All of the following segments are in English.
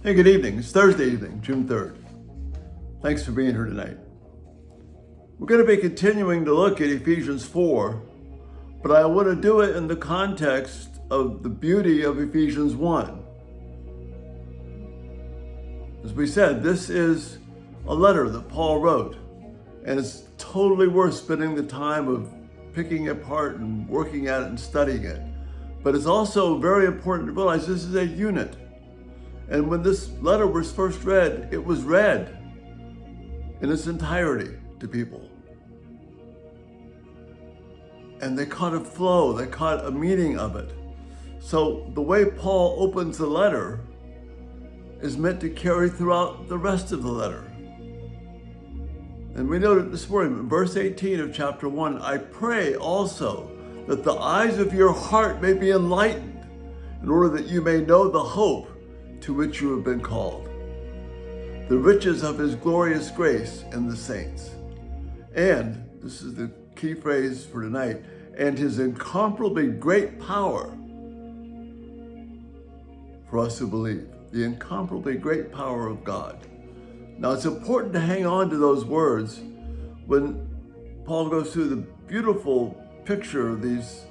Hey, good evening. It's Thursday evening, June 3rd. Thanks for being here tonight. We're going to be continuing to look at Ephesians 4, but I want to do it in the context of the beauty of Ephesians 1. As we said, this is a letter that Paul wrote, and it's totally worth spending the time of picking it apart and working at it and studying it. But it's also very important to realize this is a unit. And when this letter was first read, it was read in its entirety to people. And they caught a flow, they caught a meaning of it. So the way Paul opens the letter is meant to carry throughout the rest of the letter. And we noted this morning, in verse 18 of chapter 1, I pray also that the eyes of your heart may be enlightened, in order that you may know the hope to which you have been called, the riches of his glorious grace in the saints. And, this is the key phrase for tonight, and his incomparably great power for us who believe. The incomparably great power of God. Now it's important to hang on to those words when Paul goes through the beautiful picture of these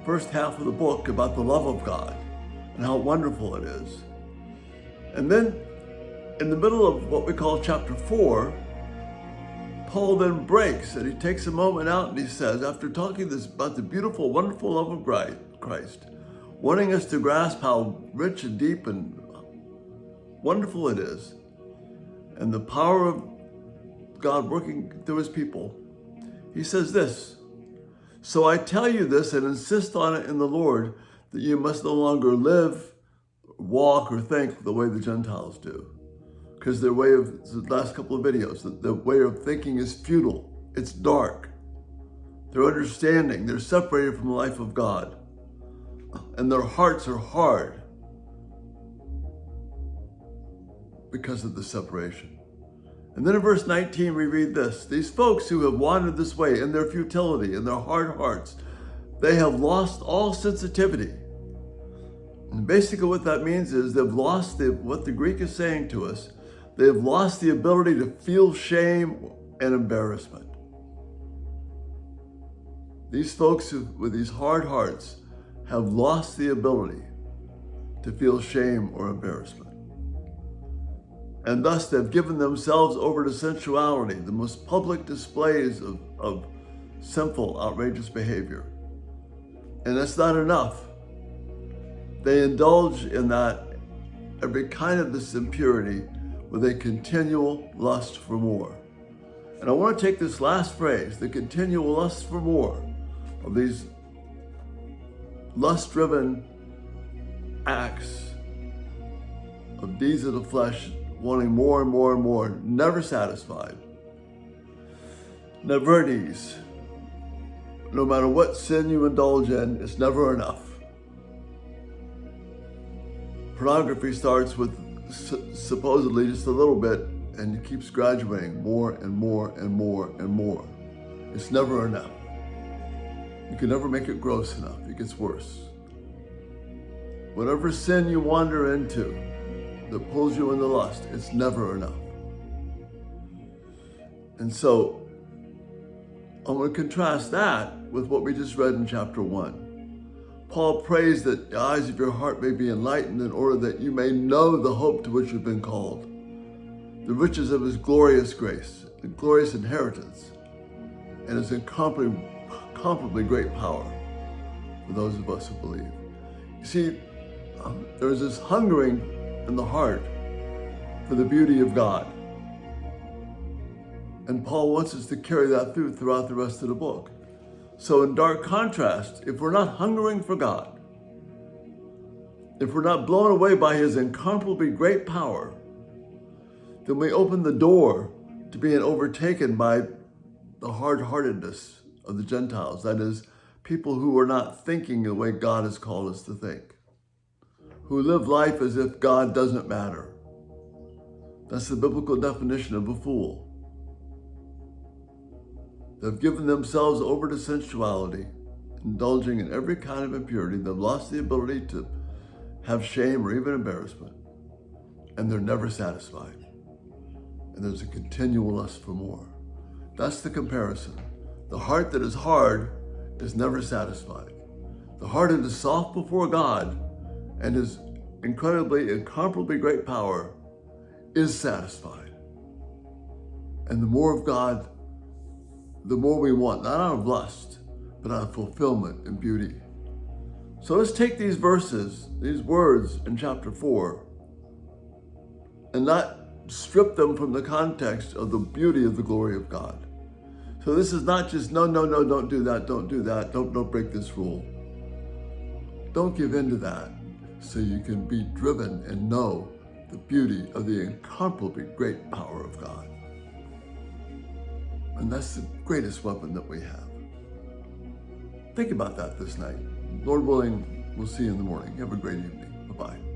first half of the book about the love of God and how wonderful it is. And then in the middle of what we call chapter 4, Paul then breaks and he takes a moment out and he says, after talking about the beautiful, wonderful love of Christ, wanting us to grasp how rich and deep and wonderful it is, and the power of God working through his people, he says this, so I tell you this and insist on it in the Lord, that you must no longer live, walk, or think the way the Gentiles do. Because their way of, the last couple of videos, the way of thinking is futile. It's dark. Their understanding, they're separated from the life of God. And their hearts are hard because of the separation. And then in verse 19, we read this, these folks who have wandered this way in their futility, in their hard hearts, they have lost all sensitivity. And basically what that means is they've lost what the Greek is saying to us, they have lost the ability to feel shame and embarrassment. These folks with these hard hearts have lost the ability to feel shame or embarrassment. And thus they've given themselves over to sensuality, the most public displays of sinful, outrageous behavior. And that's not enough. They indulge in that, every kind of this impurity, with a continual lust for more. And I want to take this last phrase, the continual lust for more, of these lust-driven acts of deeds of the flesh, wanting more and more and more, never satisfied, never at ease. No matter what sin you indulge in, it's never enough. Pornography starts with supposedly just a little bit and it keeps graduating more and more and more and more. It's never enough. You can never make it gross enough. It gets worse. Whatever sin you wander into that pulls you into lust, it's never enough. And so I'm going to contrast that with what we just read in chapter 1. Paul prays that the eyes of your heart may be enlightened in order that you may know the hope to which you've been called, the riches of his glorious grace, the glorious inheritance, and his incomparably great power for those of us who believe. You see, there's this hungering in the heart for the beauty of God. And Paul wants us to carry that throughout the rest of the book. So in dark contrast, if we're not hungering for God, if we're not blown away by his incomparably great power, then we open the door to being overtaken by the hard-heartedness of the Gentiles. That is, people who are not thinking the way God has called us to think, who live life as if God doesn't matter. That's the biblical definition of a fool. They've given themselves over to sensuality, indulging in every kind of impurity. They've lost the ability to have shame or even embarrassment. and they're never satisfied. And there's a continual lust for more. That's the comparison. The heart that is hard is never satisfied. The heart that is soft before God and His incomparably great power is satisfied. And the more of God, the more we want, not out of lust, but out of fulfillment and beauty. So let's take these verses, these words in chapter 4, and not strip them from the context of the beauty of the glory of God. So this is not just, no, don't do that, don't break this rule. Don't give in to that so you can be driven and know the beauty of the incomparably great power of God. And that's the greatest weapon that we have. Think about that this night. Lord willing, we'll see you in the morning. Have a great evening. Bye-bye.